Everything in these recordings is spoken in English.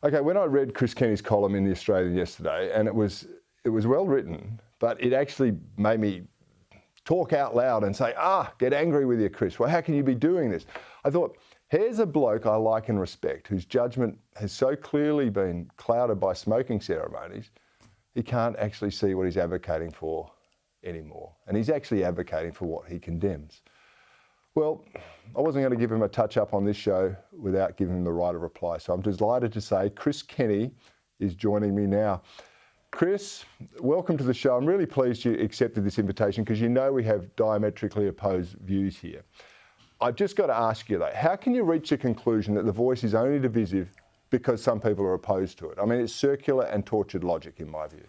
Okay, when I read Chris Kenny's column in The Australian yesterday, and it was well written, but it actually made me talk out loud and say, get angry with you, Chris. Well, how can you be doing this? I thought, here's a bloke I like and respect whose judgment has so clearly been clouded by smoking ceremonies, he can't actually see what he's advocating for anymore. And he's actually advocating for what he condemns. Well, I wasn't going to give him a touch-up on this show without giving him the right of reply. So I'm delighted to say Chris Kenny is joining me now. Chris, welcome to the show. I'm really pleased you accepted this invitation because you know we have diametrically opposed views here. I've just got to ask you though, how can you reach a conclusion that the voice is only divisive because some people are opposed to it? I mean, it's circular and tortured logic in my view.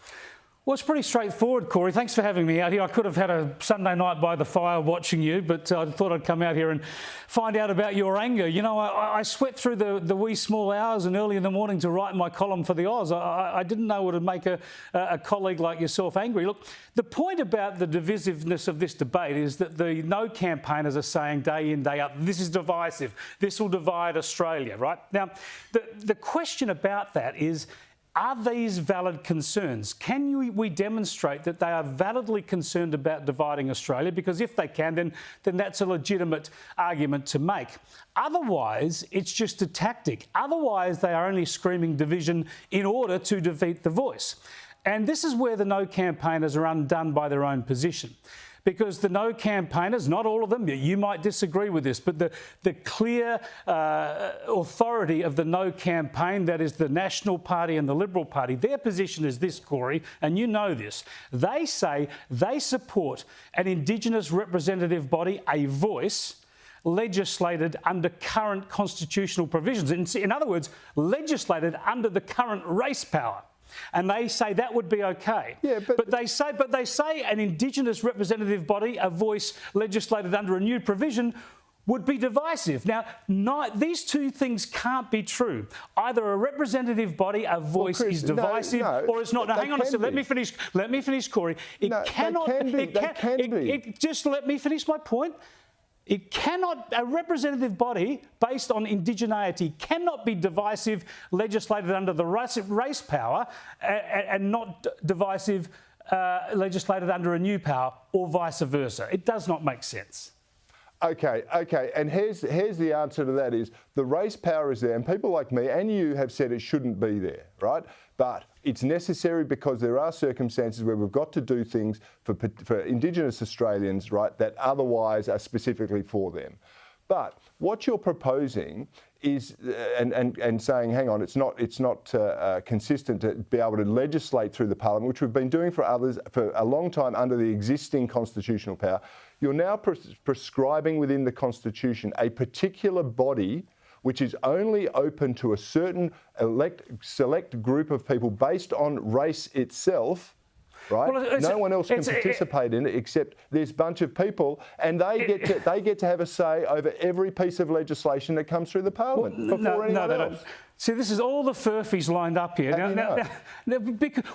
Well, it's pretty straightforward, Cory. Thanks for having me out here. I could have had a Sunday night by the fire watching you, but I thought I'd come out here and find out about your anger. You know, I sweat through the wee small hours and early in the morning to write my column for the Oz. I didn't know it would make a colleague like yourself angry. Look, the point about the divisiveness of this debate is that the No campaigners are saying day in, day out, this is divisive. This will divide Australia, right? Now, the question about that is, are these valid concerns? Can we demonstrate that they are validly concerned about dividing Australia? Because if they can, then that's a legitimate argument to make. Otherwise, it's just a tactic. Otherwise, they are only screaming division in order to defeat the voice. And this is where the No campaigners are undone by their own position. Because the No campaigners, not all of them, you might disagree with this, but the clear authority of the No campaign, that is the National Party and the Liberal Party, their position is this, Cory, and you know this. They say they support an Indigenous representative body, a voice, legislated under current constitutional provisions. In other words, legislated under the current race power. And they say that would be okay. Yeah, but they say an Indigenous representative body, a voice legislated under a new provision, would be divisive. Now, these two things can't be true. Either a representative body, a voice, Chris, is divisive, or it's not. Now, hang on a second. Let me finish, Cory. Just let me finish my point. A representative body based on indigeneity cannot be divisive, legislated under the race power, and not divisive, legislated under a new power, or vice versa. It does not make sense. Okay, and here's the answer to that is the race power is there, and people like me and you have said it shouldn't be there, right? But it's necessary because there are circumstances where we've got to do things for Indigenous Australians, right, that otherwise are specifically for them. But what you're proposing is, and saying, hang on, it's not consistent to be able to legislate through the parliament, which we've been doing for others for a long time under the existing constitutional power. You're now prescribing within the Constitution a particular body which is only open to a certain select group of people based on race itself, right? Well, no one else can participate in it except this bunch of people, and they get to have a say over every piece of legislation that comes through the parliament before anyone else. See, this is all the furfies lined up here.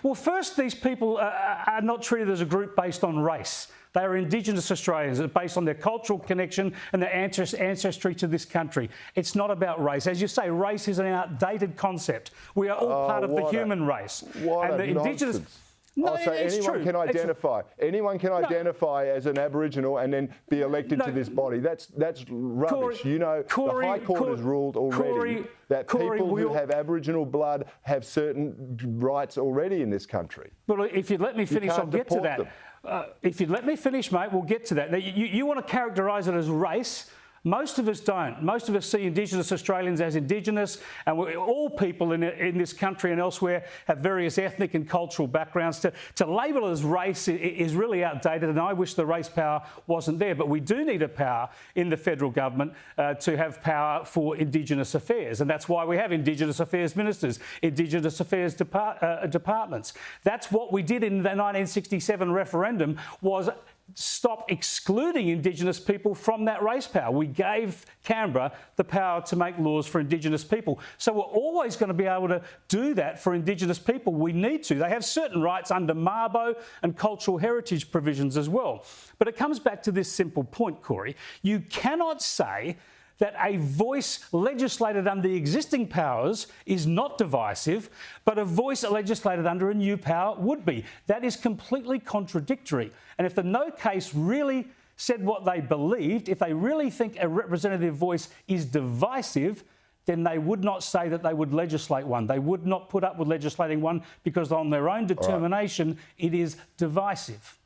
Well, first, these people are not treated as a group based on race. They are Indigenous Australians based on their cultural connection and their ancestry to this country. It's not about race. As you say, race is an outdated concept. We are all part of the human race. What a nonsense. No, so anyone can identify. Anyone can identify as an Aboriginal and then be elected to this body. That's rubbish. The High Court has ruled already that people who have Aboriginal blood have certain rights already in this country. Well, if you let me finish, I'll get to that. If you let me finish, mate, we'll get to that. Now, you want to characterise it as race. Most of us don't. Most of us see Indigenous Australians as Indigenous, and all people in this country and elsewhere have various ethnic and cultural backgrounds. To label it as race is really outdated, and I wish the race power wasn't there. But we do need a power in the federal government to have power for Indigenous affairs, and that's why we have Indigenous Affairs Ministers, Indigenous Affairs departments. That's what we did in the 1967 referendum, was stop excluding Indigenous people from that race power. We gave Canberra the power to make laws for Indigenous people. So we're always going to be able to do that for Indigenous people. We need to. They have certain rights under Mabo and cultural heritage provisions as well. But it comes back to this simple point, Cory. You cannot say that a voice legislated under the existing powers is not divisive, but a voice legislated under a new power would be. That is completely contradictory. And if the no case really said what they believed, if they really think a representative voice is divisive, then they would not say that they would legislate one. They would not put up with legislating one because on their own determination, it is divisive.